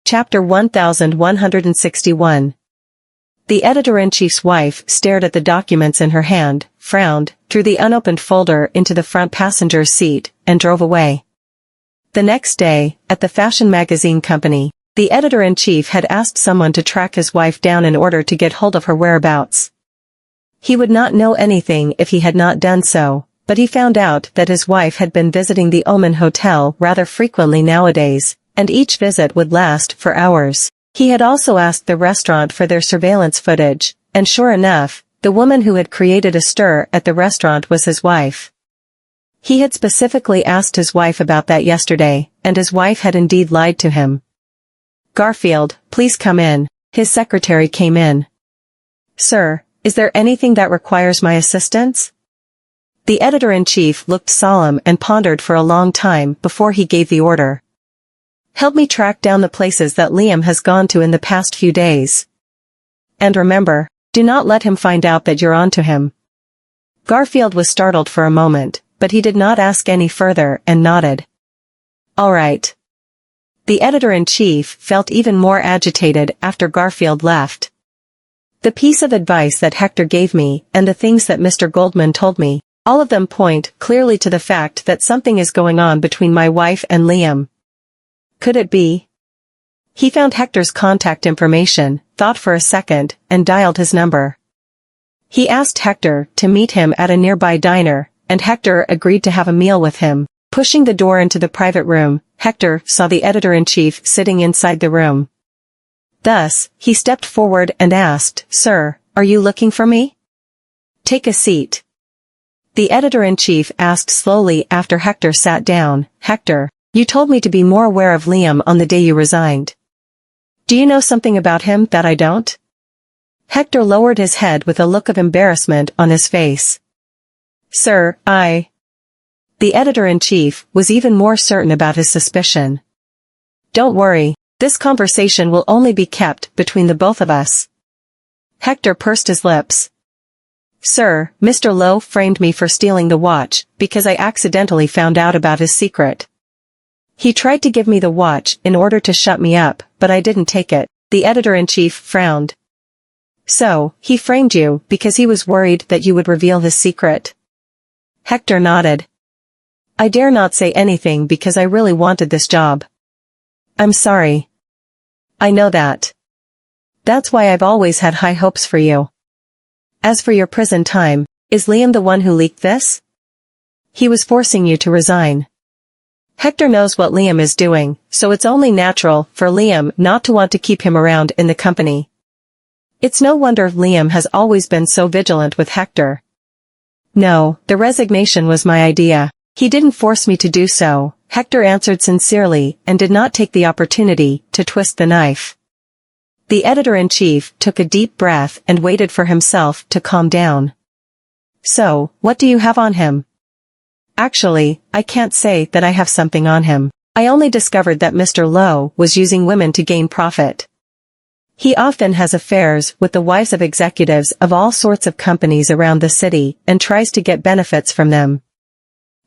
Chapter 1161. The editor-in-chief's wife stared at the documents in her hand, frowned, threw the unopened folder into the front passenger's seat, and drove away. The next day, at the fashion magazine company, the editor-in-chief had asked someone to track his wife down in order to get hold of her whereabouts. He would not know anything if he had not done so, but he found out that his wife had been visiting the Oman Hotel rather frequently nowadays, and each visit would last for hours. He had also asked the restaurant for their surveillance footage, and sure enough, the woman who had created a stir at the restaurant was his wife. He had specifically asked his wife about that yesterday, and his wife had indeed lied to him. "Garfield, please come in." His secretary came in. "Sir, is there anything that requires my assistance?" The editor-in-chief looked solemn and pondered for a long time before he gave the order. "Help me track down the places that Liam has gone to in the past few days. And remember, do not let him find out that you're on to him." Garfield was startled for a moment, but he did not ask any further and nodded. "All right." The editor-in-chief felt even more agitated after Garfield left. "The piece of advice that Hector gave me and the things that Mr. Goldman told me, all of them point clearly to the fact that something is going on between my wife and Liam. Could it be?" He found Hector's contact information, thought for a second, and dialed his number. He asked Hector to meet him at a nearby diner, and Hector agreed to have a meal with him. Pushing the door into the private room, Hector saw the editor-in-chief sitting inside the room. Thus, he stepped forward and asked, "Sir, are you looking for me?" "Take a seat." The editor-in-chief asked slowly after Hector sat down, "Hector, you told me to be more aware of Liam on the day you resigned. Do you know something about him that I don't?" Hector lowered his head with a look of embarrassment on his face. "Sir, The editor-in-chief was even more certain about his suspicion. "Don't worry, this conversation will only be kept between the both of us." Hector pursed his lips. "Sir, Mr. Lowe framed me for stealing the watch because I accidentally found out about his secret. He tried to give me the watch in order to shut me up, but I didn't take it." The editor-in-chief frowned. "So, he framed you because he was worried that you would reveal his secret?" Hector nodded. "I dare not say anything because I really wanted this job." "I'm sorry." "I know that. That's why I've always had high hopes for you. As for your prison time, is Liam the one who leaked this? He was forcing you to resign. Hector knows what Liam is doing, so it's only natural for Liam not to want to keep him around in the company. It's no wonder Liam has always been so vigilant with Hector." "No, the resignation was my idea. He didn't force me to do so," Hector answered sincerely and did not take the opportunity to twist the knife. The editor-in-chief took a deep breath and waited for himself to calm down. "So, what do you have on him?" "Actually, I can't say that I have something on him. I only discovered that Mr. Lowe was using women to gain profit. He often has affairs with the wives of executives of all sorts of companies around the city and tries to get benefits from them."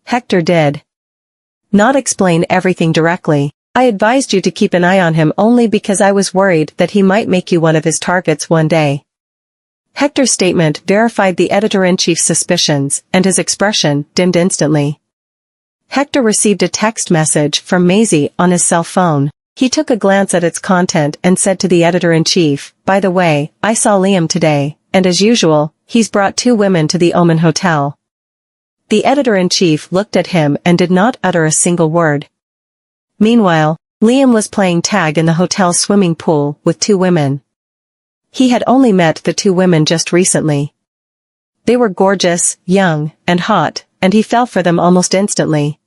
Hector did not explain everything directly. "I advised you to keep an eye on him only because I was worried that he might make you one of his targets one day." Hector's statement verified the editor-in-chief's suspicions, and his expression dimmed instantly. Hector received a text message from Maisie on his cell phone. He took a glance at its content and said to the editor-in-chief, "By the way, I saw Liam today, and as usual, he's brought 2 women to the Oman Hotel." The editor-in-chief looked at him and did not utter a single word. Meanwhile, Liam was playing tag in the hotel's swimming pool with 2 women. He had only met the 2 women just recently. They were gorgeous, young, and hot, and he fell for them almost instantly.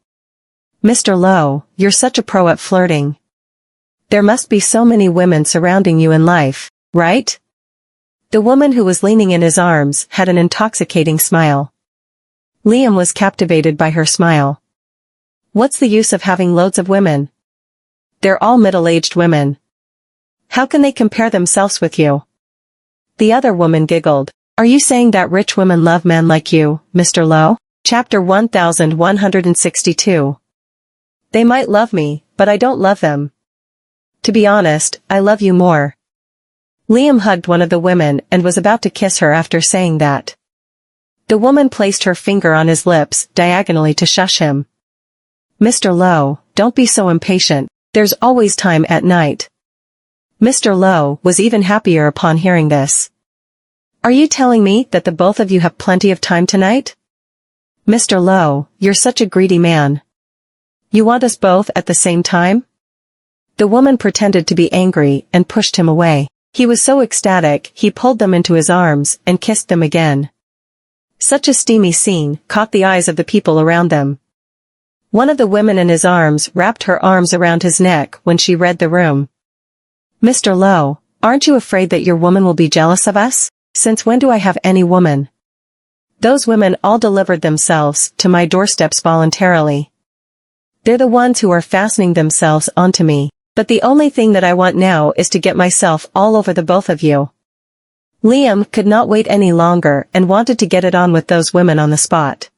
"Mr. Lowe, you're such a pro at flirting. There must be so many women surrounding you in life, right?" The woman who was leaning in his arms had an intoxicating smile. Liam was captivated by her smile. "What's the use of having loads of women? They're all middle-aged women. How can they compare themselves with you?" The other woman giggled. "Are you saying that rich women love men like you, Mr. Lowe?" Chapter 1162. "They might love me, but I don't love them." To be honest, I love you more. Liam hugged one of the women and was about to kiss her after saying that. The woman placed her finger on his lips diagonally to shush him. Mr. Lowe, don't be so impatient, there's always time at night. Mr. Lowe was even happier upon hearing this. Are you telling me that the both of you have plenty of time tonight? Mr. Lowe, you're such a greedy man. You want us both at the same time? The woman pretended to be angry and pushed him away. He was so ecstatic, he pulled them into his arms and kissed them again. Such a steamy scene caught the eyes of the people around them. One of the women in his arms wrapped her arms around his neck when she read the room. Mr. Lowe, aren't you afraid that your woman will be jealous of us? Since when do I have any woman? Those women all delivered themselves to my doorsteps voluntarily. They're the ones who are fastening themselves onto me, but the only thing that I want now is to get myself all over the both of you. Liam could not wait any longer and wanted to get it on with those women on the spot.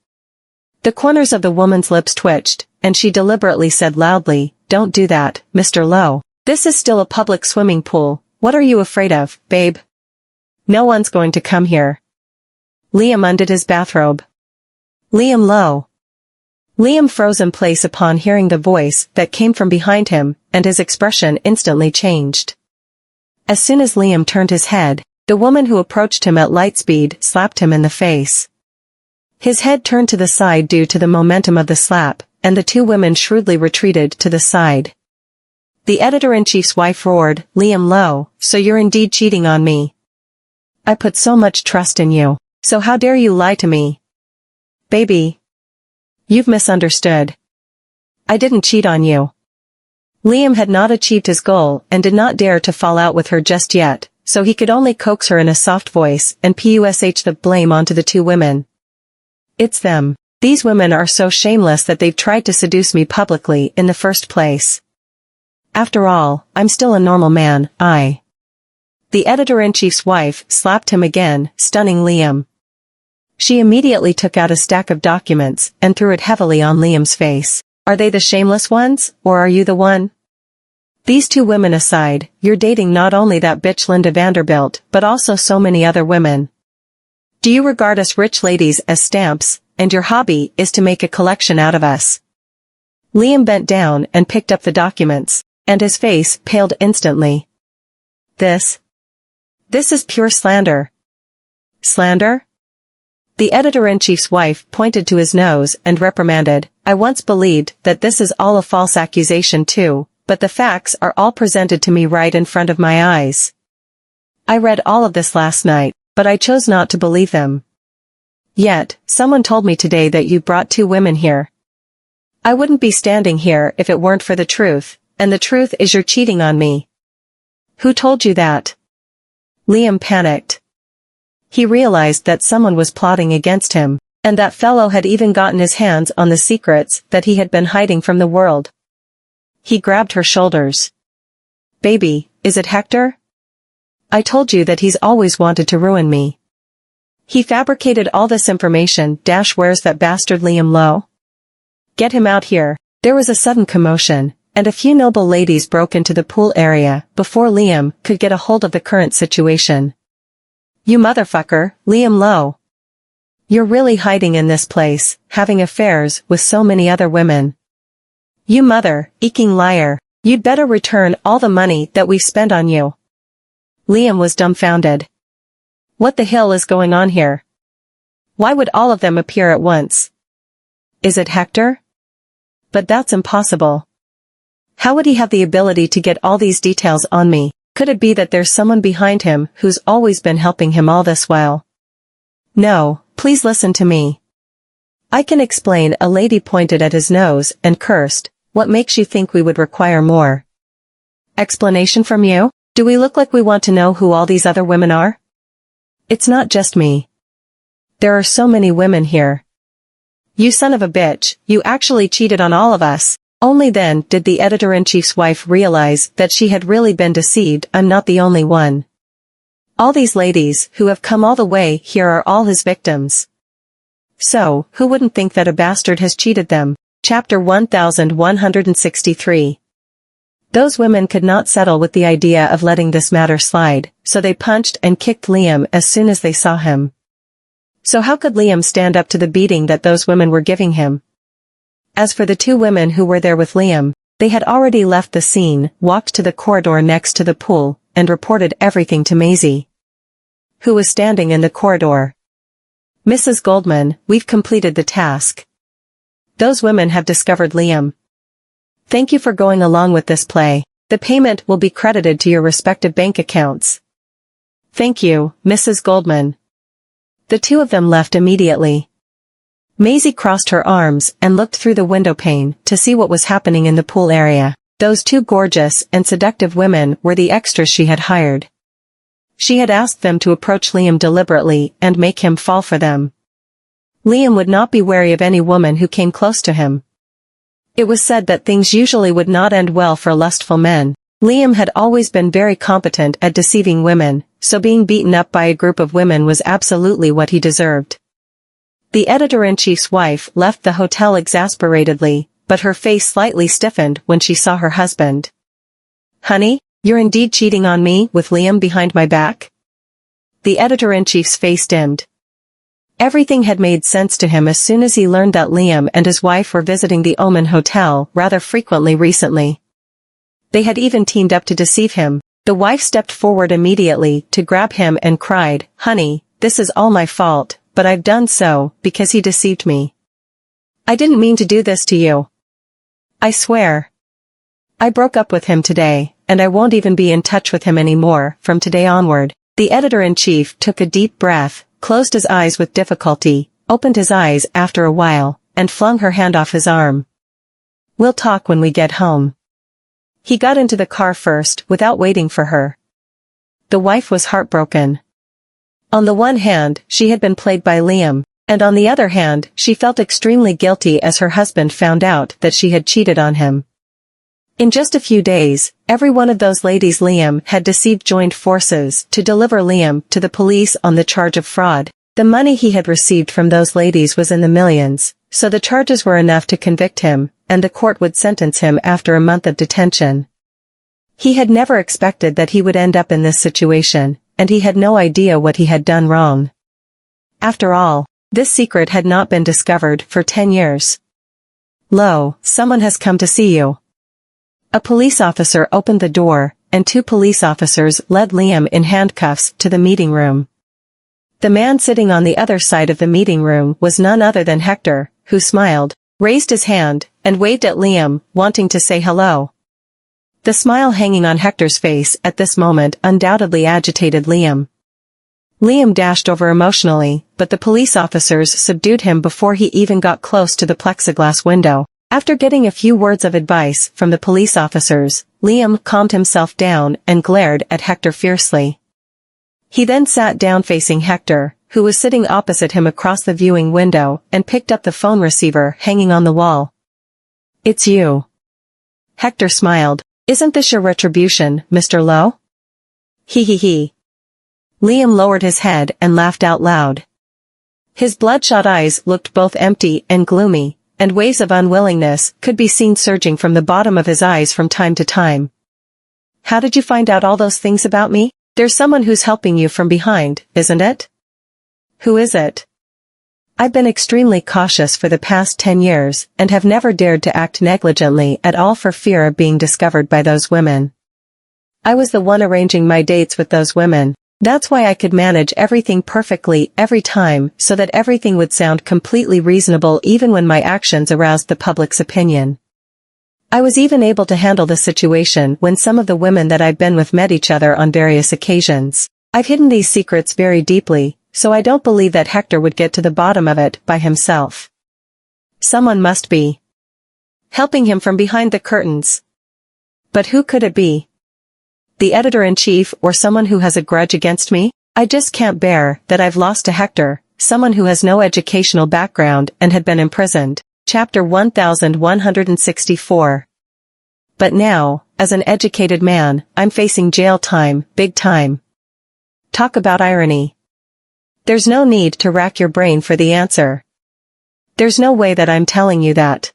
The corners of the woman's lips twitched, and she deliberately said loudly, "Don't do that, Mr. Lowe. This is still a public swimming pool. What are you afraid of, babe? No one's going to come here." Liam undid his bathrobe. Liam Lowe. Liam froze in place upon hearing the voice that came from behind him, and his expression instantly changed. As soon as Liam turned his head, the woman who approached him at light speed slapped him in the face. His head turned to the side due to the momentum of the slap, and the two women shrewdly retreated to the side. The editor-in-chief's wife roared, "Liam Lowe, so you're indeed cheating on me. I put so much trust in you, so how dare you lie to me? Baby. You've misunderstood. I didn't cheat on you." Liam had not achieved his goal and did not dare to fall out with her just yet, so he could only coax her in a soft voice and push the blame onto the two women. "It's them. These women are so shameless that they've tried to seduce me publicly in the first place. After all, I'm still a normal man, The editor-in-chief's wife slapped him again, stunning Liam. She immediately took out a stack of documents and threw it heavily on Liam's face. "Are they the shameless ones, or are you the one? These two women aside, you're dating not only that bitch Linda Vanderbilt but also so many other women. Do you regard us rich ladies as stamps, and your hobby is to make a collection out of us?" Liam bent down and picked up the documents, and his face paled instantly. This is pure slander." "Slander?" The editor-in-chief's wife pointed to his nose and reprimanded, "I once believed that this is all a false accusation too, but the facts are all presented to me right in front of my eyes. I read all of this last night, but I chose not to believe them. Yet, someone told me today that you brought two women here. I wouldn't be standing here if it weren't for the truth, and the truth is you're cheating on me." "Who told you that?" Liam panicked. He realized that someone was plotting against him, and that fellow had even gotten his hands on the secrets that he had been hiding from the world. He grabbed her shoulders. "Baby, is it Hector? I told you that he's always wanted to ruin me. He fabricated all this information. Where's that bastard Liam Lowe? Get him out here." There was a sudden commotion, and a few noble ladies broke into the pool area before Liam could get a hold of the current situation. "You motherfucker, Liam Lowe. You're really hiding in this place, having affairs with so many other women. You mother-eking liar, you'd better return all the money that we've spent on you." Liam was dumbfounded. What the hell is going on here? Why would all of them appear at once? Is it Hector? But that's impossible. How would he have the ability to get all these details on me? Could it be that there's someone behind him who's always been helping him all this while? "No, please listen to me. I can explain." A lady pointed at his nose and cursed. "What makes you think we would require more explanation from you? Do we look like we want to know who all these other women are? It's not just me. There are so many women here. You son of a bitch, you actually cheated on all of us." Only then did the editor-in-chief's wife realize that she had really been deceived. "I'm not the only one. All these ladies who have come all the way here are all his victims. So, who wouldn't think that a bastard has cheated them?" Chapter 1163. Those women could not settle with the idea of letting this matter slide, so they punched and kicked Liam as soon as they saw him. So how could Liam stand up to the beating that those women were giving him? As for the two women who were there with Liam, they had already left the scene, walked to the corridor next to the pool, and reported everything to Maisie, who was standing in the corridor. "Mrs. Goldman, we've completed the task. Those women have discovered Liam. Thank you for going along with this play. The payment will be credited to your respective bank accounts." "Thank you, Mrs. Goldman." The two of them left immediately. Maisie crossed her arms and looked through the window pane to see what was happening in the pool area. Those two gorgeous and seductive women were the extras she had hired. She had asked them to approach Liam deliberately and make him fall for them. Liam would not be wary of any woman who came close to him. It was said that things usually would not end well for lustful men. Liam had always been very competent at deceiving women, so being beaten up by a group of women was absolutely what he deserved. The editor-in-chief's wife left the hotel exasperatedly, but her face slightly stiffened when she saw her husband. "Honey, you're indeed cheating on me with Liam behind my back?" The editor-in-chief's face dimmed. Everything had made sense to him as soon as he learned that Liam and his wife were visiting the Oman Hotel rather frequently recently. They had even teamed up to deceive him. The wife stepped forward immediately to grab him and cried, "Honey, this is all my fault, but I've done so because he deceived me. I didn't mean to do this to you. I swear. I broke up with him today, and I won't even be in touch with him anymore from today onward." The editor-in-chief took a deep breath, closed his eyes with difficulty, opened his eyes after a while, and flung her hand off his arm. "We'll talk when we get home." He got into the car first without waiting for her. The wife was heartbroken. On the one hand, she had been played by Liam, and on the other hand, she felt extremely guilty as her husband found out that she had cheated on him. In just a few days, every one of those ladies Liam had deceived joined forces to deliver Liam to the police on the charge of fraud. The money he had received from those ladies was in the millions, so the charges were enough to convict him, and the court would sentence him after a month of detention. He had never expected that he would end up in this situation, and he had no idea what he had done wrong. After all, this secret had not been discovered for 10 years. "Lo, someone has come to see you." A police officer opened the door, and two police officers led Liam in handcuffs to the meeting room. The man sitting on the other side of the meeting room was none other than Hector, who smiled, raised his hand, and waved at Liam, wanting to say hello. The smile hanging on Hector's face at this moment undoubtedly agitated Liam. Liam dashed over emotionally, but the police officers subdued him before he even got close to the plexiglass window. After getting a few words of advice from the police officers, Liam calmed himself down and glared at Hector fiercely. He then sat down facing Hector, who was sitting opposite him across the viewing window, and picked up the phone receiver hanging on the wall. "It's you." Hector smiled. "Isn't this your retribution, Mr. Lowe?" He. Liam lowered his head and laughed out loud. His bloodshot eyes looked both empty and gloomy, and waves of unwillingness could be seen surging from the bottom of his eyes from time to time. "How did you find out all those things about me? There's someone who's helping you from behind, isn't it?" "Who is it?" "I've been extremely cautious for the past 10 years, and have never dared to act negligently at all for fear of being discovered by those women. I was the one arranging my dates with those women. That's why I could manage everything perfectly every time, so that everything would sound completely reasonable even when my actions aroused the public's opinion. I was even able to handle the situation when some of the women that I've been with met each other on various occasions. I've hidden these secrets very deeply, so I don't believe that Hector would get to the bottom of it by himself. Someone must be helping him from behind the curtains. But who could it be? The editor-in-chief or someone who has a grudge against me? I just can't bear that I've lost to Hector, someone who has no educational background and had been imprisoned." Chapter 1164. "But now, as an educated man, I'm facing jail time, big time." Talk about irony. There's no need to rack your brain for the answer. There's no way that I'm telling you that.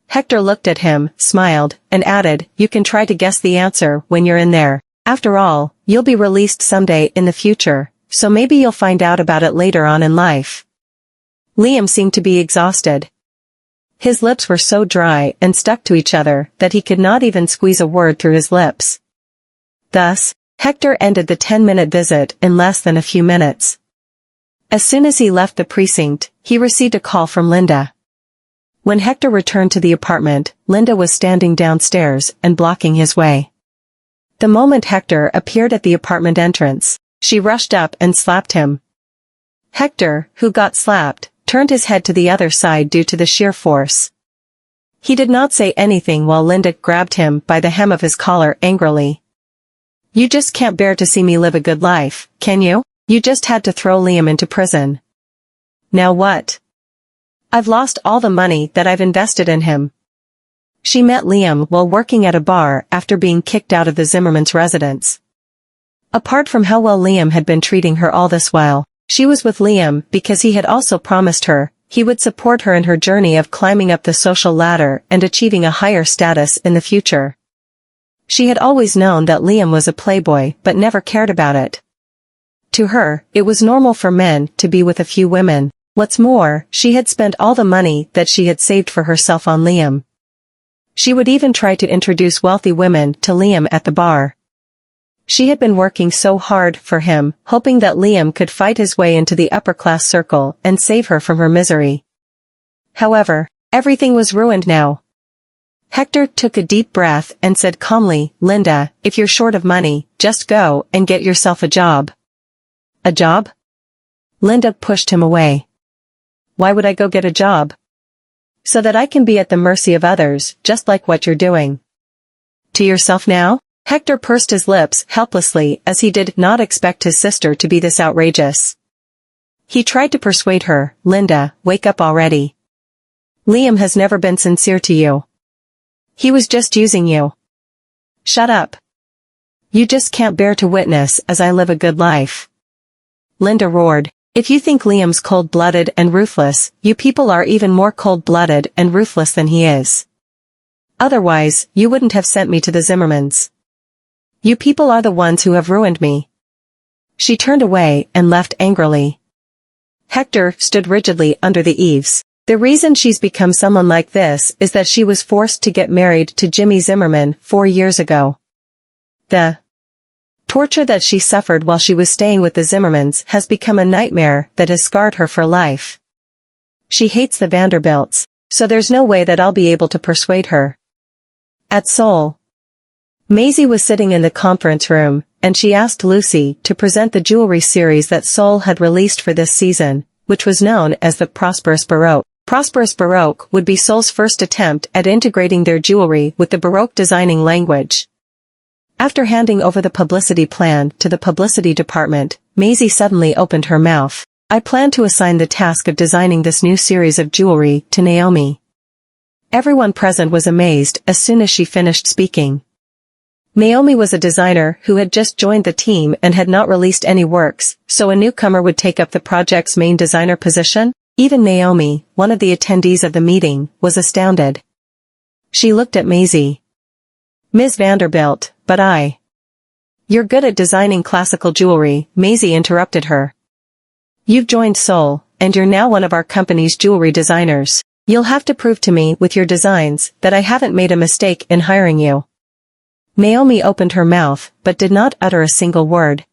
Hector looked at him, smiled, and added, "You can try to guess the answer when you're in there. After all, you'll be released someday in the future, so maybe you'll find out about it later on in life." Liam seemed to be exhausted. His lips were so dry and stuck to each other that he could not even squeeze a word through his lips. Thus, Hector ended the 10-minute visit in less than a few minutes. As soon as he left the precinct, he received a call from Linda. When Hector returned to the apartment, Linda was standing downstairs and blocking his way. The moment Hector appeared at the apartment entrance, she rushed up and slapped him. Hector, who got slapped, turned his head to the other side due to the sheer force. He did not say anything while Linda grabbed him by the hem of his collar angrily. "You just can't bear to see me live a good life, can you? You just had to throw Liam into prison. Now what? I've lost all the money that I've invested in him." She met Liam while working at a bar after being kicked out of the Zimmerman's residence. Apart from how well Liam had been treating her all this while, she was with Liam because he had also promised her he would support her in her journey of climbing up the social ladder and achieving a higher status in the future. She had always known that Liam was a playboy but never cared about it. To her, it was normal for men to be with a few women. What's more, she had spent all the money that she had saved for herself on Liam. She would even try to introduce wealthy women to Liam at the bar. She had been working so hard for him, hoping that Liam could fight his way into the upper-class circle and save her from her misery. However, everything was ruined now. Hector took a deep breath and said calmly, "Linda, if you're short of money, just go and get yourself a job." "A job?" Linda pushed him away. "Why would I go get a job?" "So that I can be at the mercy of others, just like what you're doing." "To yourself now?" Hector pursed his lips helplessly as he did not expect his sister to be this outrageous. He tried to persuade her, "Linda, wake up already. Liam has never been sincere to you. He was just using you. Shut up. You just can't bear to witness as I live a good life." Linda roared, "If you think Liam's cold-blooded and ruthless, you people are even more cold-blooded and ruthless than he is. Otherwise, you wouldn't have sent me to the Zimmermans. You people are the ones who have ruined me." She turned away and left angrily. Hector stood rigidly under the eaves. "The reason she's become someone like this is that she was forced to get married to Jimmy Zimmerman 4 years ago. The torture that she suffered while she was staying with the Zimmermans has become a nightmare that has scarred her for life. She hates the Vanderbilts, so there's no way that I'll be able to persuade her." At Seoul, Maisie was sitting in the conference room, and she asked Lucy to present the jewelry series that Seoul had released for this season, which was known as the Prosperous Baroque. Prosperous Baroque would be Seoul's first attempt at integrating their jewelry with the Baroque designing language. After handing over the publicity plan to the publicity department, Maisie suddenly opened her mouth. "I plan to assign the task of designing this new series of jewelry to Naomi." Everyone present was amazed as soon as she finished speaking. Naomi was a designer who had just joined the team and had not released any works, so a newcomer would take up the project's main designer position? Even Naomi, one of the attendees of the meeting, was astounded. She looked at Maisie. "Ms. Vanderbilt, but You're good at designing classical jewelry," Maisie interrupted her. "You've joined Seoul, and you're now one of our company's jewelry designers. You'll have to prove to me with your designs that I haven't made a mistake in hiring you." Naomi opened her mouth, but did not utter a single word.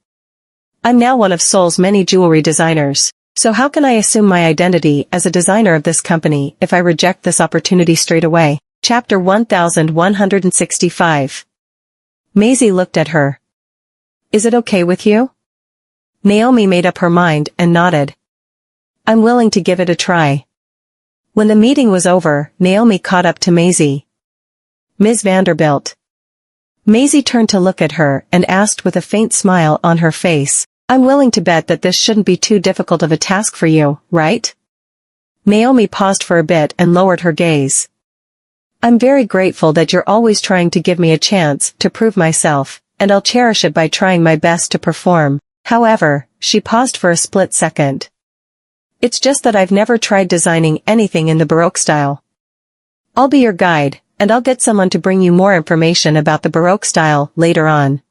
"I'm now one of Seoul's many jewelry designers, so how can I assume my identity as a designer of this company if I reject this opportunity straight away?" Chapter 1165. Maisie looked at her. "Is it okay with you?" Naomi made up her mind and nodded. "I'm willing to give it a try." When the meeting was over, Naomi caught up to Maisie. "Ms. Vanderbilt." Maisie turned to look at her and asked with a faint smile on her face, "I'm willing to bet that this shouldn't be too difficult of a task for you, right?" Naomi paused for a bit and lowered her gaze. "I'm very grateful that you're always trying to give me a chance to prove myself, and I'll cherish it by trying my best to perform. However," she paused for a split second. "It's just that I've never tried designing anything in the Baroque style." I'll be your guide, and I'll get someone to bring you more information about the Baroque style later on.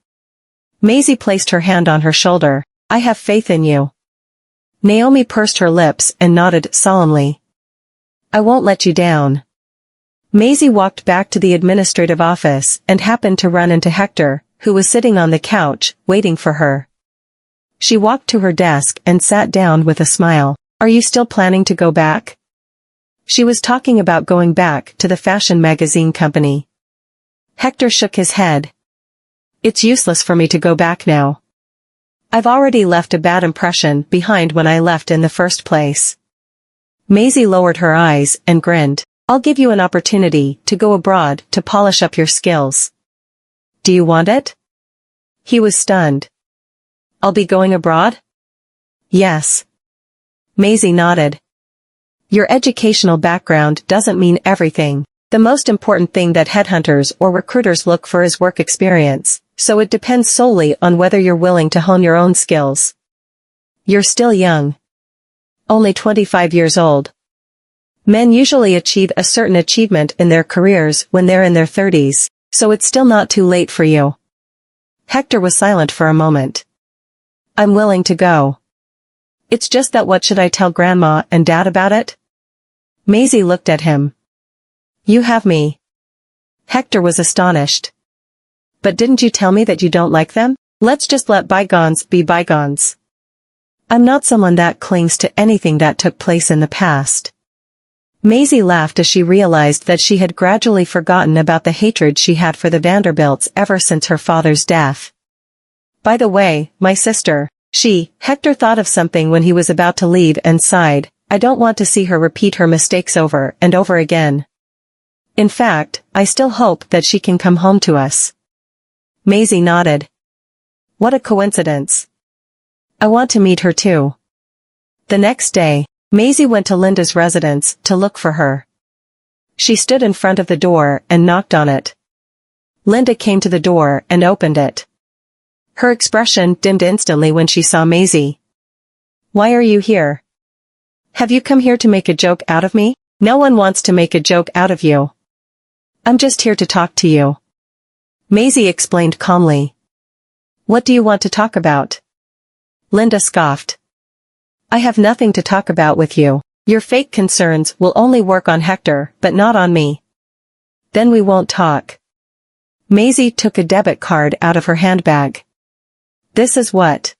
Maisie placed her hand on her shoulder. I have faith in you. Naomi pursed her lips and nodded solemnly. I won't let you down. Maisie walked back to the administrative office and happened to run into Hector, who was sitting on the couch, waiting for her. She walked to her desk and sat down with a smile. Are you still planning to go back? She was talking about going back to the fashion magazine company. Hector shook his head. It's useless for me to go back now. I've already left a bad impression behind when I left in the first place. Maisie lowered her eyes and grinned. I'll give you an opportunity to go abroad to polish up your skills. Do you want it? He was stunned. I'll be going abroad? Yes. Maisie nodded. Your educational background doesn't mean everything. The most important thing that headhunters or recruiters look for is work experience, so it depends solely on whether you're willing to hone your own skills. You're still young. Only 25 years old. Men usually achieve a certain achievement in their careers when they're in their 30s, so it's still not too late for you. Hector was silent for a moment. I'm willing to go. It's just that what should I tell Grandma and Dad about it? Maisie looked at him. You have me. Hector was astonished. But didn't you tell me that you don't like them? Let's just let bygones be bygones. I'm not someone that clings to anything that took place in the past. Maisie laughed as she realized that she had gradually forgotten about the hatred she had for the Vanderbilts ever since her father's death. By the way, my sister, Hector thought of something when he was about to leave and sighed. I don't want to see her repeat her mistakes over and over again. In fact, I still hope that she can come home to us. Maisie nodded. What a coincidence. I want to meet her too. The next day, Maisie went to Linda's residence to look for her. She stood in front of the door and knocked on it. Linda came to the door and opened it. Her expression dimmed instantly when she saw Maisie. Why are you here? Have you come here to make a joke out of me? No one wants to make a joke out of you. I'm just here to talk to you. Maisie explained calmly. What do you want to talk about? Linda scoffed. I have nothing to talk about with you. Your fake concerns will only work on Hector, but not on me. Then we won't talk. Maisie took a debit card out of her handbag. This is what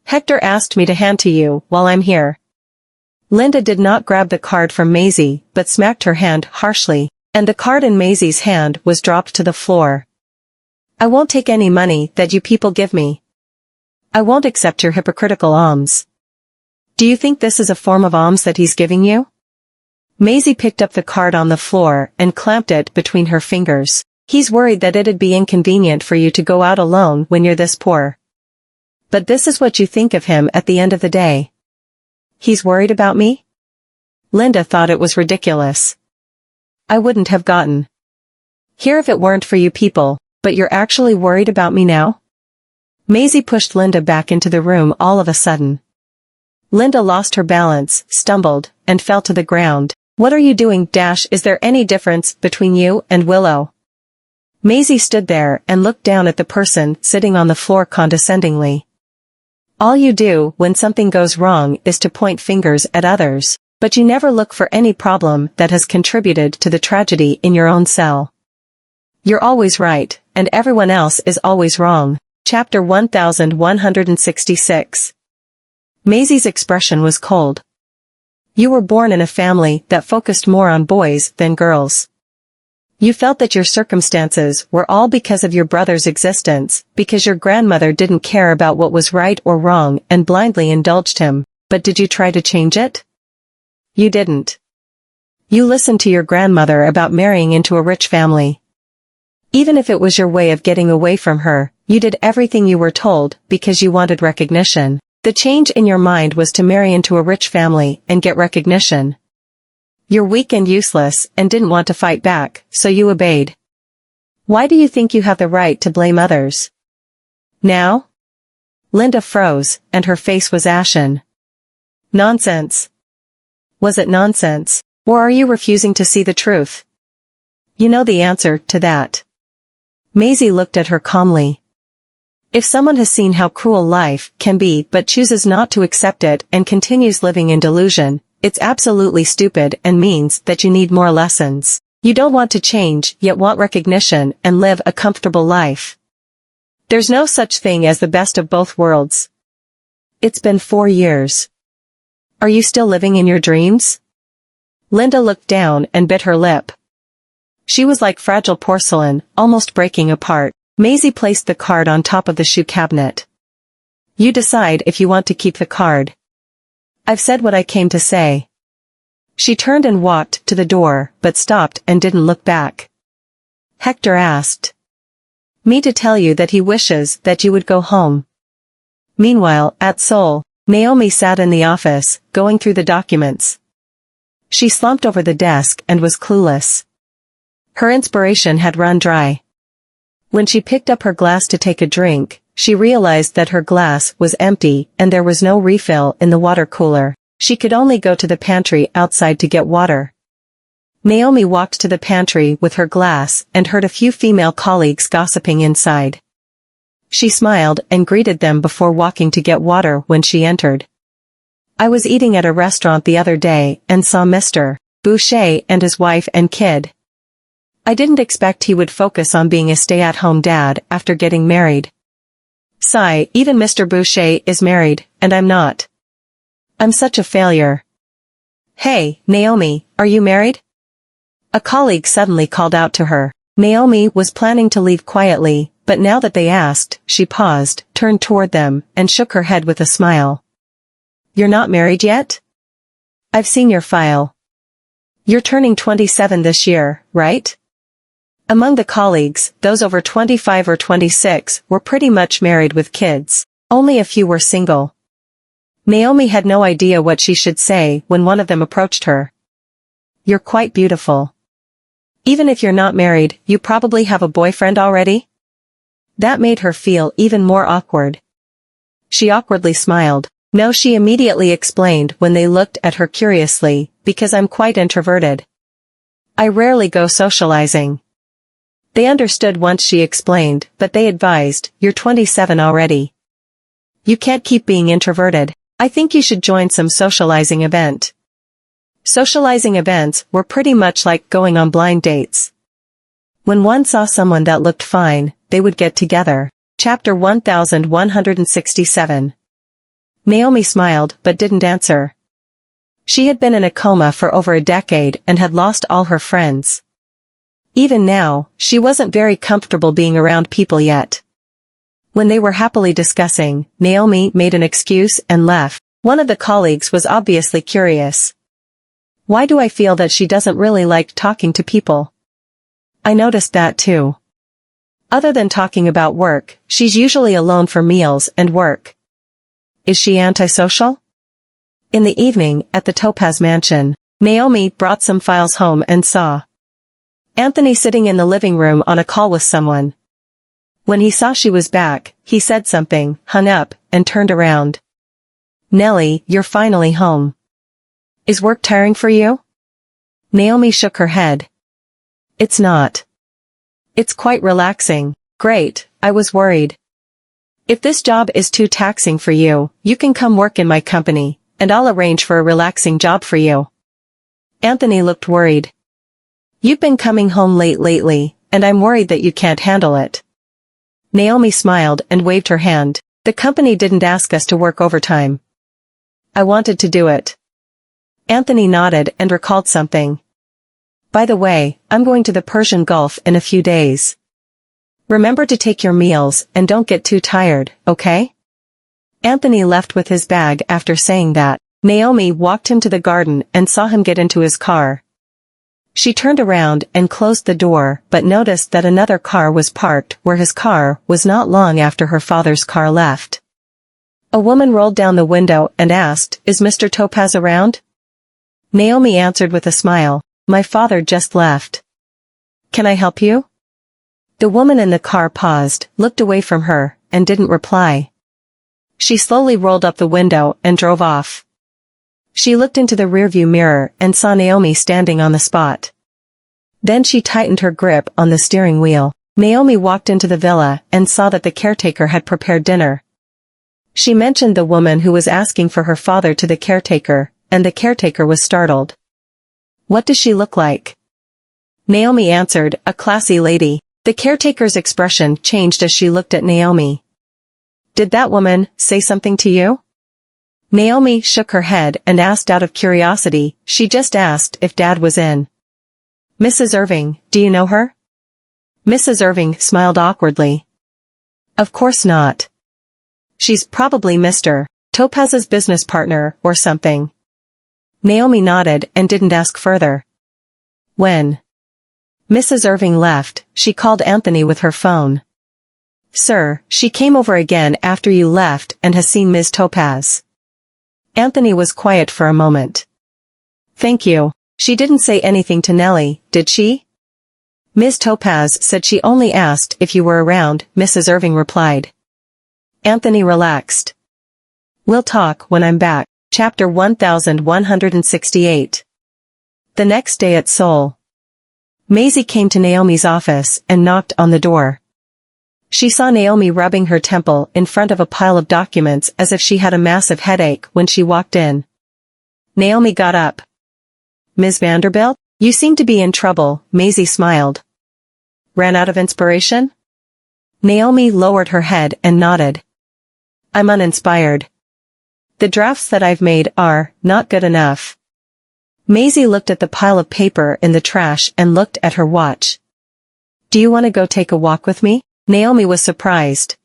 Hector asked me to hand to you while I'm here. Linda did not grab the card from Maisie, but smacked her hand harshly, and the card in Maisie's hand was dropped to the floor. I won't take any money that you people give me. I won't accept your hypocritical alms. Do you think this is a form of alms that he's giving you? Maisie picked up the card on the floor and clamped it between her fingers. He's worried that it'd be inconvenient for you to go out alone when you're this poor. But this is what you think of him at the end of the day. He's worried about me? Linda thought it was ridiculous. I wouldn't have gotten here if it weren't for you people, but you're actually worried about me now? Maisie pushed Linda back into the room all of a sudden. Linda lost her balance, stumbled, and fell to the ground. What are you doing? Is there any difference between you and Willow? Maisie stood there and looked down at the person sitting on the floor condescendingly. All you do when something goes wrong is to point fingers at others, but you never look for any problem that has contributed to the tragedy in your own cell. You're always right, and everyone else is always wrong. Chapter 1166. Maisie's expression was cold. You were born in a family that focused more on boys than girls. You felt that your circumstances were all because of your brother's existence, because your grandmother didn't care about what was right or wrong and blindly indulged him. But did you try to change it? You didn't. You listened to your grandmother about marrying into a rich family. Even if it was your way of getting away from her, you did everything you were told because you wanted recognition. The change in your mind was to marry into a rich family and get recognition. You're weak and useless and didn't want to fight back, so you obeyed. Why do you think you have the right to blame others? Now? Linda froze, and her face was ashen. Nonsense. Was it nonsense, or are you refusing to see the truth? You know the answer to that. Maisie looked at her calmly. If someone has seen how cruel life can be but chooses not to accept it and continues living in delusion, it's absolutely stupid and means that you need more lessons. You don't want to change yet want recognition and live a comfortable life. There's no such thing as the best of both worlds. It's been 4 years. Are you still living in your dreams? Linda looked down and bit her lip. She was like fragile porcelain, almost breaking apart. Maisie placed the card on top of the shoe cabinet. You decide if you want to keep the card. I've said what I came to say. She turned and walked to the door, but stopped and didn't look back. Hector asked me to tell you that he wishes that you would go home. Meanwhile, at Seoul, Naomi sat in the office, going through the documents. She slumped over the desk and was clueless. Her inspiration had run dry. When she picked up her glass to take a drink, she realized that her glass was empty and there was no refill in the water cooler. She could only go to the pantry outside to get water. Naomi walked to the pantry with her glass and heard a few female colleagues gossiping inside. She smiled and greeted them before walking to get water when she entered. I was eating at a restaurant the other day and saw Mr. Boucher and his wife and kid. I didn't expect he would focus on being a stay-at-home dad after getting married. Sigh, even Mr. Boucher is married, and I'm not. I'm such a failure. Hey, Naomi, are you married? A colleague suddenly called out to her. Naomi was planning to leave quietly, but now that they asked, she paused, turned toward them, and shook her head with a smile. You're not married yet? I've seen your file. You're turning 27 this year, right? Among the colleagues, those over 25 or 26 were pretty much married with kids. Only a few were single. Naomi had no idea what she should say when one of them approached her. You're quite beautiful. Even if you're not married, you probably have a boyfriend already? That made her feel even more awkward. She awkwardly smiled. No, she immediately explained when they looked at her curiously, because I'm quite introverted. I rarely go socializing. They understood once she explained, but they advised, you're 27 already. You can't keep being introverted. I think you should join some socializing event. Socializing events were pretty much like going on blind dates. When one saw someone that looked fine, they would get together. Chapter 1167. Naomi smiled but didn't answer. She had been in a coma for over a decade and had lost all her friends. Even now, she wasn't very comfortable being around people yet. When they were happily discussing, Naomi made an excuse and left. One of the colleagues was obviously curious. Why do I feel that she doesn't really like talking to people? I noticed that too. Other than talking about work, she's usually alone for meals and work. Is she antisocial? In the evening, at the Topaz Mansion, Naomi brought some files home and saw Anthony sitting in the living room on a call with someone. When he saw she was back, he said something, hung up, and turned around. Nellie, you're finally home. Is work tiring for you? Naomi shook her head. It's not. It's quite relaxing. Great, I was worried. If this job is too taxing for you, you can come work in my company, and I'll arrange for a relaxing job for you. Anthony looked worried. You've been coming home late lately, and I'm worried that you can't handle it. Naomi smiled and waved her hand. The company didn't ask us to work overtime. I wanted to do it. Anthony nodded and recalled something. By the way, I'm going to the Persian Gulf in a few days. Remember to take your meals and don't get too tired, okay? Anthony left with his bag after saying that. Naomi walked him to the garden and saw him get into his car. She turned around and closed the door but noticed that another car was parked where his car was not long after her father's car left. A woman rolled down the window and asked, Is Mr. Topaz around? Naomi answered with a smile, My father just left. Can I help you? The woman in the car paused, looked away from her, and didn't reply. She slowly rolled up the window and drove off. She looked into the rearview mirror and saw Naomi standing on the spot. Then she tightened her grip on the steering wheel. Naomi walked into the villa and saw that the caretaker had prepared dinner. She mentioned the woman who was asking for her father to the caretaker, and the caretaker was startled. "What does she look like?" Naomi answered, "A classy lady." The caretaker's expression changed as she looked at Naomi. "Did that woman say something to you?" Naomi shook her head and asked out of curiosity. "She just asked if Dad was in." "Mrs. Irving, do you know her?" Mrs. Irving smiled awkwardly. "Of course not. She's probably Mr. Topaz's business partner or something." Naomi nodded and didn't ask further. When Mrs. Irving left, she called Anthony with her phone. "Sir, she came over again after you left and has seen Ms. Topaz." Anthony was quiet for a moment. "Thank you. She didn't say anything to Nellie, did she?" "Ms. Topaz said she only asked if you were around," Mrs. Irving replied. Anthony relaxed. "We'll talk when I'm back." Chapter 1168. The next day at Seoul. Maisie came to Naomi's office and knocked on the door. She saw Naomi rubbing her temple in front of a pile of documents as if she had a massive headache when she walked in. Naomi got up. "Ms. Vanderbilt, you seem to be in trouble," Maisie smiled. "Ran out of inspiration?" Naomi lowered her head and nodded. "I'm uninspired. The drafts that I've made are not good enough." Maisie looked at the pile of paper in the trash and looked at her watch. "Do you want to go take a walk with me?" Naomi was surprised.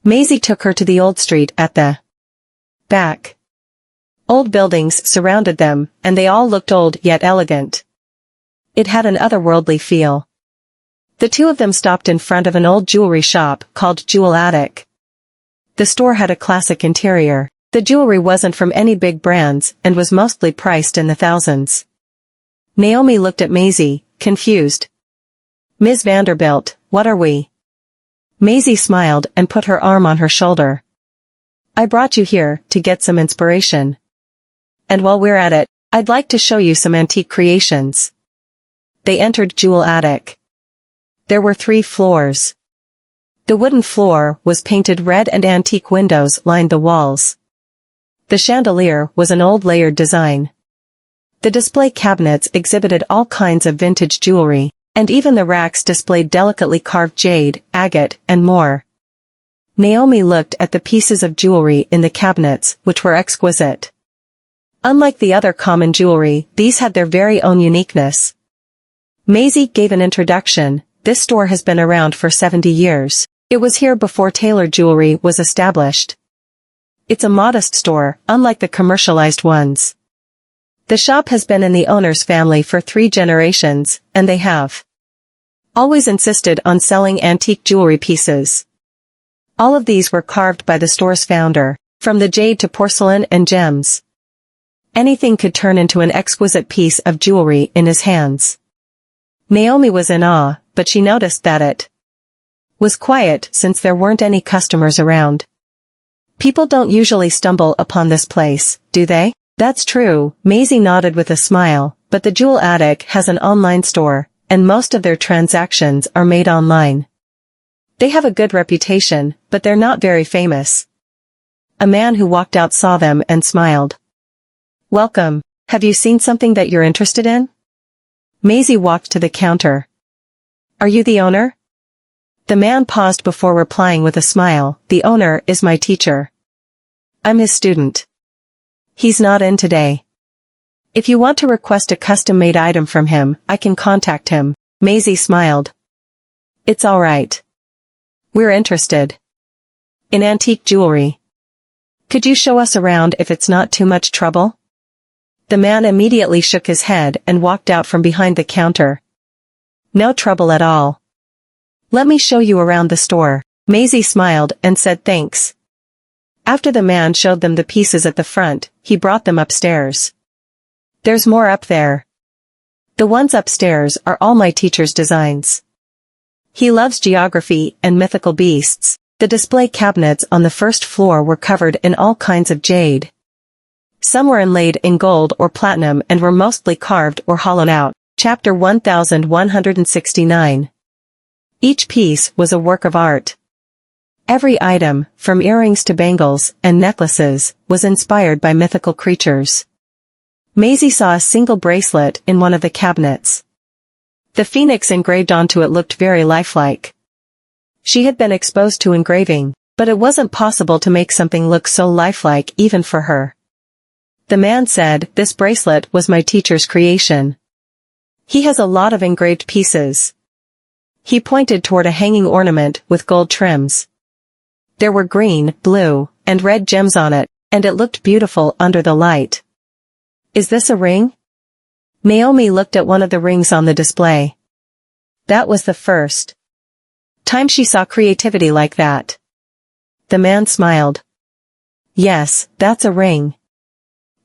Maisie took her to the old street at the back. Old buildings surrounded them, and they all looked old yet elegant. It had an otherworldly feel. The two of them stopped in front of an old jewelry shop called Jewel Attic. The store had a classic interior. The jewelry wasn't from any big brands and was mostly priced in the thousands. Naomi looked at Maisie, confused. "Ms. Vanderbilt, what are we?" Maisie smiled and put her arm on her shoulder. "I brought you here to get some inspiration. And while we're at it, I'd like to show you some antique creations." They entered Jewel Attic. There were 3 floors. The wooden floor was painted red and antique windows lined the walls. The chandelier was an old layered design. The display cabinets exhibited all kinds of vintage jewelry, and even the racks displayed delicately carved jade, agate, and more. Naomi looked at the pieces of jewelry in the cabinets, which were exquisite. Unlike the other common jewelry, these had their very own uniqueness. Maisie gave an introduction. "This store has been around for 70 years. It was here before tailored jewelry was established. It's a modest store, unlike the commercialized ones. The shop has been in the owner's family for 3 generations, and they have always insisted on selling antique jewelry pieces. All of these were carved by the store's founder, from the jade to porcelain and gems. Anything could turn into an exquisite piece of jewelry in his hands." Naomi was in awe, but she noticed that it was quiet since there weren't any customers around. "People don't usually stumble upon this place, do they?" "That's true," Maisie nodded with a smile, "but the Jewel Attic has an online store, and most of their transactions are made online. They have a good reputation, but they're not very famous." A man who walked out saw them and smiled. "Welcome. Have you seen something that you're interested in?" Maisie walked to the counter. "Are you the owner?" The man paused before replying with a smile. "The owner is my teacher. I'm his student. He's not in today. If you want to request a custom-made item from him, I can contact him." Maisie smiled. "It's all right. We're interested in antique jewelry. Could you show us around if it's not too much trouble?" The man immediately shook his head and walked out from behind the counter. "No trouble at all. Let me show you around the store." Maisie smiled and said thanks. After the man showed them the pieces at the front, he brought them upstairs. "There's more up there. The ones upstairs are all my teacher's designs. He loves geography and mythical beasts." The display cabinets on the first floor were covered in all kinds of jade. Some were inlaid in gold or platinum and were mostly carved or hollowed out. Chapter 1169. Each piece was a work of art. Every item, from earrings to bangles and necklaces, was inspired by mythical creatures. Maisie saw a single bracelet in one of the cabinets. The phoenix engraved onto it looked very lifelike. She had been exposed to engraving, but it wasn't possible to make something look so lifelike even for her. The man said, "This bracelet was my teacher's creation. He has a lot of engraved pieces." He pointed toward a hanging ornament with gold trims. There were green, blue, and red gems on it, and it looked beautiful under the light. "Is this a ring?" Naomi looked at one of the rings on the display. That was the first time she saw creativity like that. The man smiled. "Yes, that's a ring.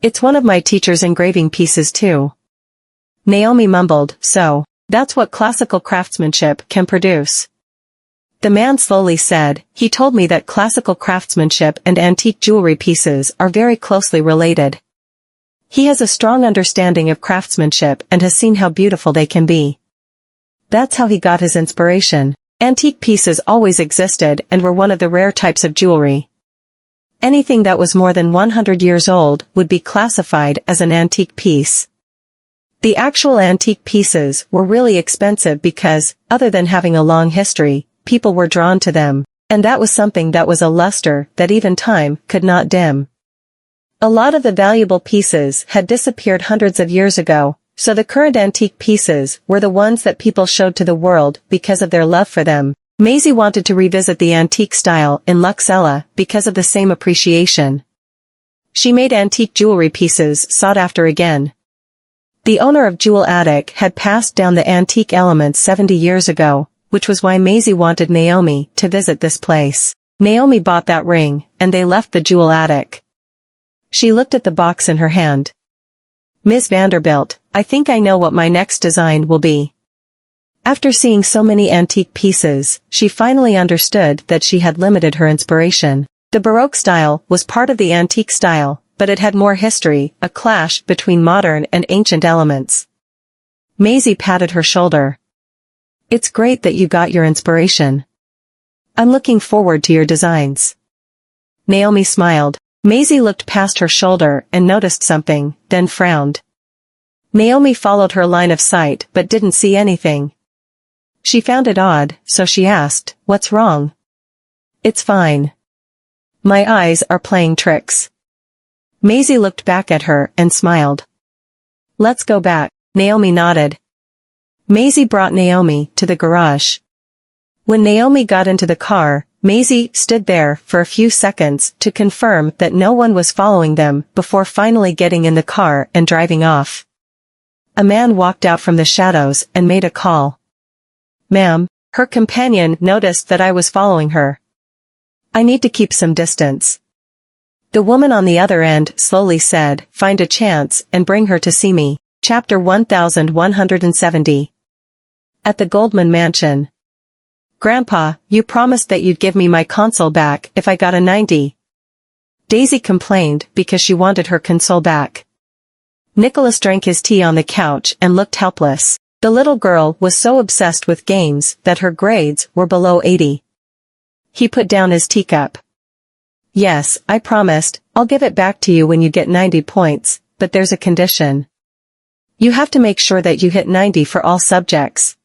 It's one of my teacher's engraving pieces too." Naomi mumbled, "So, that's what classical craftsmanship can produce." The man slowly said, "He told me that classical craftsmanship and antique jewelry pieces are very closely related. He has a strong understanding of craftsmanship and has seen how beautiful they can be. That's how he got his inspiration. Antique pieces always existed and were one of the rare types of jewelry. Anything that was more than 100 years old would be classified as an antique piece. The actual antique pieces were really expensive because, other than having a long history, people were drawn to them, and that was something that was a luster that even time could not dim. A lot of the valuable pieces had disappeared hundreds of years ago, so the current antique pieces were the ones that people showed to the world because of their love for them. Maisie wanted to revisit the antique style in Luxella because of the same appreciation. She made antique jewelry pieces sought after again. The owner of Jewel Attic had passed down the antique elements 70 years ago, which was why Maisie wanted Naomi to visit this place. Naomi bought that ring, and they left the Jewel Attic. She looked at the box in her hand. "Ms. Vanderbilt, I think I know what my next design will be." After seeing so many antique pieces, she finally understood that she had limited her inspiration. The Baroque style was part of the antique style, but it had more history, a clash between modern and ancient elements. Maisie patted her shoulder. "It's great that you got your inspiration. I'm looking forward to your designs." Naomi smiled. Maisie looked past her shoulder and noticed something, then frowned. Naomi followed her line of sight but didn't see anything. She found it odd, so she asked, "What's wrong?" "It's fine. My eyes are playing tricks." Maisie looked back at her and smiled. "Let's go back." Naomi nodded. Maisie brought Naomi to the garage. When Naomi got into the car, Maisie stood there for a few seconds to confirm that no one was following them before finally getting in the car and driving off. A man walked out from the shadows and made a call. "Ma'am," her companion noticed that I was following her. "I need to keep some distance." The woman on the other end slowly said, "Find a chance and bring her to see me." Chapter 1170. At the Goldman Mansion. "Grandpa, you promised that you'd give me my console back if I got a 90. Daisy complained because she wanted her console back. Nicholas drank his tea on the couch and looked helpless. The little girl was so obsessed with games that her grades were below 80. He put down his teacup. "Yes, I promised, I'll give it back to you when you get 90 points, but there's a condition. You have to make sure that you hit 90 for all subjects."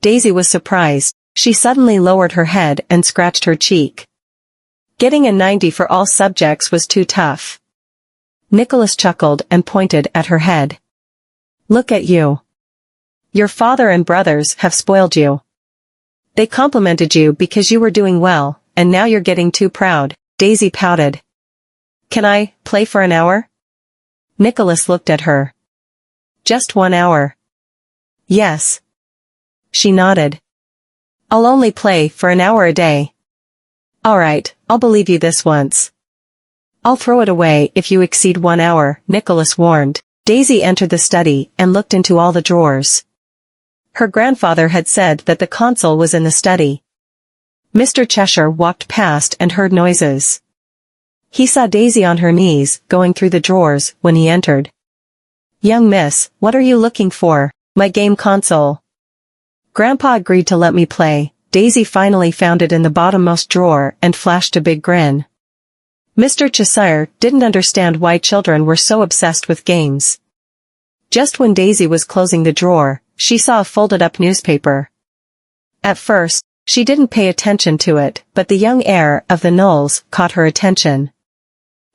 Daisy was surprised. She suddenly lowered her head and scratched her cheek. Getting a 90 for all subjects was too tough. Nicholas chuckled and pointed at her head. "Look at you. Your father and brothers have spoiled you. They complimented you because you were doing well, and now you're getting too proud." Daisy pouted. "Can I play for an hour?" Nicholas looked at her. "Just 1 hour?" "Yes." She nodded. "I'll only play for an hour a day." "All right, I'll believe you this once." "I'll throw it away if you exceed 1 hour," Nicholas warned. Daisy entered the study and looked into all the drawers. Her grandfather had said that the console was in the study. Mr. Cheshire walked past and heard noises. He saw Daisy on her knees, going through the drawers, when he entered. "Young miss, what are you looking for?" My game console. Grandpa agreed to let me play. Daisy finally found it in the bottommost drawer and flashed a big grin. Mr. Cheshire didn't understand why children were so obsessed with games. Just when Daisy was closing the drawer, she saw a folded-up newspaper. At first, she didn't pay attention to it, but the young heir of the Knowles caught her attention.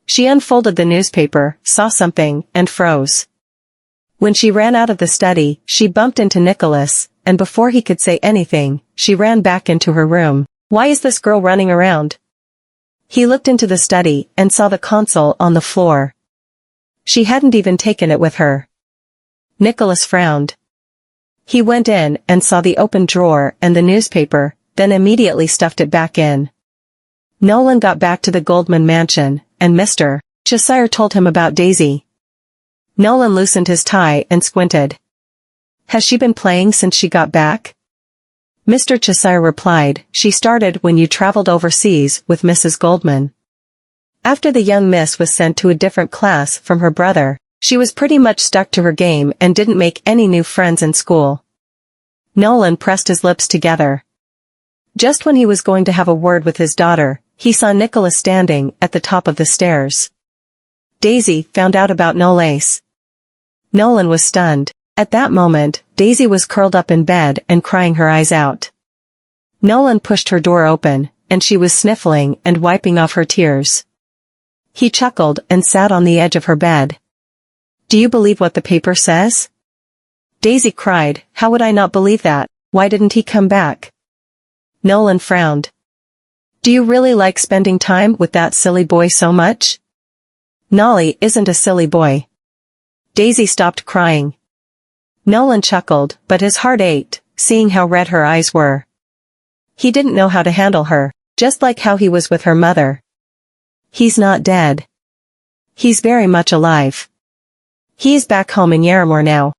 She unfolded the newspaper, saw something, and froze. When she ran out of the study, she bumped into Nicholas, and before he could say anything, she ran back into her room. Why is this girl running around? He looked into the study and saw the console on the floor. She hadn't even taken it with her. Nicholas frowned. He went in and saw the open drawer and the newspaper, then immediately stuffed it back in. Nolan got back to the Goldman mansion, and Mr. Cheshire told him about Daisy. Nolan loosened his tie and squinted. Has she been playing since she got back? Mr. Cheshire replied, she started when you traveled overseas with Mrs. Goldman. After the young miss was sent to a different class from her brother, she was pretty much stuck to her game and didn't make any new friends in school. Nolan pressed his lips together. Just when he was going to have a word with his daughter, he saw Nicholas standing at the top of the stairs. Daisy found out about Knowles. Nolan was stunned. At that moment, Daisy was curled up in bed and crying her eyes out. Nolan pushed her door open, and she was sniffling and wiping off her tears. He chuckled and sat on the edge of her bed. Do you believe what the paper says? Daisy cried, how would I not believe that? Why didn't he come back? Nolan frowned. Do you really like spending time with that silly boy so much? Nolly isn't a silly boy. Daisy stopped crying. Nolan chuckled, but his heart ached, seeing how red her eyes were. He didn't know how to handle her, just like how he was with her mother. He's not dead. He's very much alive. He's back home in Yarramore now.